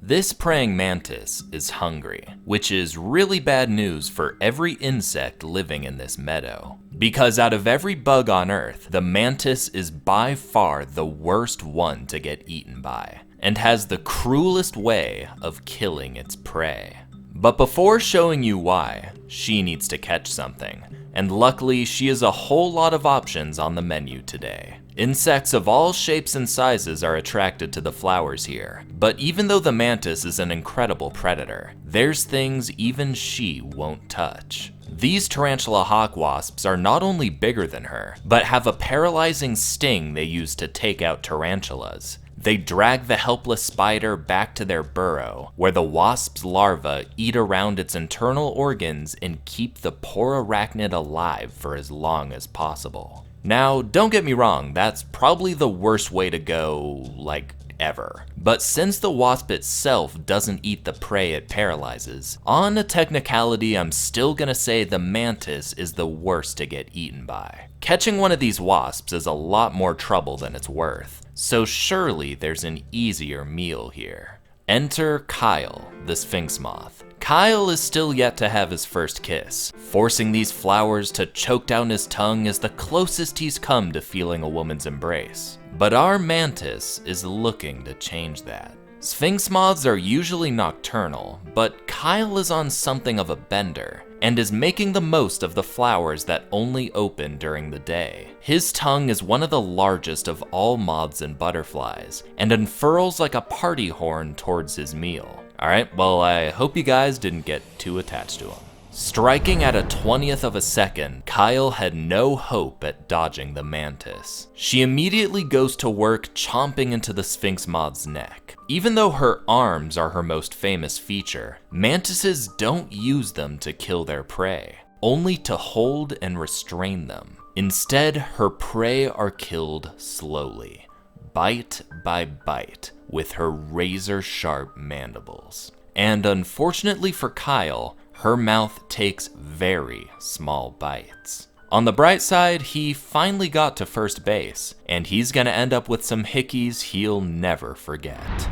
This praying mantis is hungry, which is really bad news for every insect living in this meadow. Because out of every bug on Earth, the mantis is by far the worst one to get eaten by, and has the cruelest way of killing its prey. But before showing you why, she needs to catch something, and luckily she has a whole lot of options on the menu today. Insects of all shapes and sizes are attracted to the flowers here, but even though the mantis is an incredible predator, there's things even she won't touch. These tarantula hawk wasps are not only bigger than her, but have a paralyzing sting they use to take out tarantulas. They drag the helpless spider back to their burrow, where the wasp's larvae eat around its internal organs and keep the poor arachnid alive for as long as possible. Now, don't get me wrong, that's probably the worst way to go, like, ever. But since the wasp itself doesn't eat the prey it paralyzes, on a technicality I'm still gonna say the mantis is the worst to get eaten by. Catching one of these wasps is a lot more trouble than it's worth, so surely there's an easier meal here. Enter Kyle, the sphinx moth. Kyle is still yet to have his first kiss. Forcing these flowers to choke down his tongue is the closest he's come to feeling a woman's embrace. But our mantis is looking to change that. Sphinx moths are usually nocturnal, but Kyle is on something of a bender, and is making the most of the flowers that only open during the day. His tongue is one of the largest of all moths and butterflies, and unfurls like a party horn towards his meal. Alright, well, I hope you guys didn't get too attached to him. Striking at a 20th of a second, Kyle had no hope at dodging the mantis. She immediately goes to work chomping into the sphinx moth's neck. Even though her arms are her most famous feature, mantises don't use them to kill their prey, only to hold and restrain them. Instead, her prey are killed slowly, bite by bite, with her razor-sharp mandibles. And unfortunately for Kyle, her mouth takes very small bites. On the bright side, he finally got to first base, and he's gonna end up with some hickeys he'll never forget.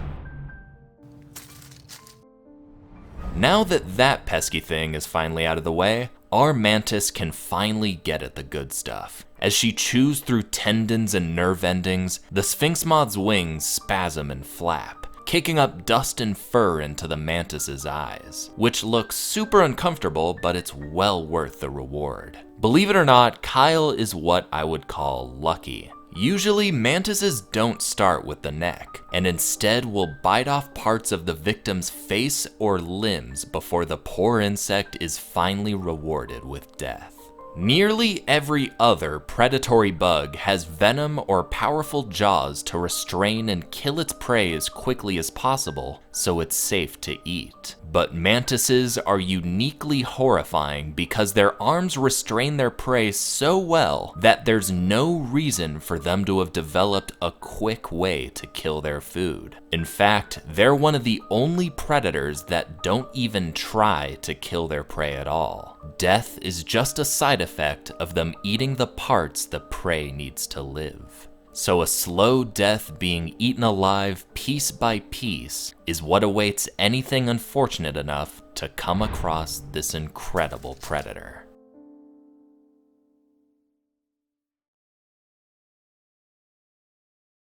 Now that that pesky thing is finally out of the way, our mantis can finally get at the good stuff. As she chews through tendons and nerve endings, the sphinx moth's wings spasm and flap, kicking up dust and fur into the mantis's eyes, which looks super uncomfortable, but it's well worth the reward. Believe it or not, Kyle is what I would call lucky. Usually, mantises don't start with the neck, and instead will bite off parts of the victim's face or limbs before the poor insect is finally rewarded with death. Nearly every other predatory bug has venom or powerful jaws to restrain and kill its prey as quickly as possible, so it's safe to eat. But mantises are uniquely horrifying because their arms restrain their prey so well that there's no reason for them to have developed a quick way to kill their food. In fact, they're one of the only predators that don't even try to kill their prey at all. Death is just a side effect of them eating the parts the prey needs to live. So a slow death being eaten alive piece by piece is what awaits anything unfortunate enough to come across this incredible predator.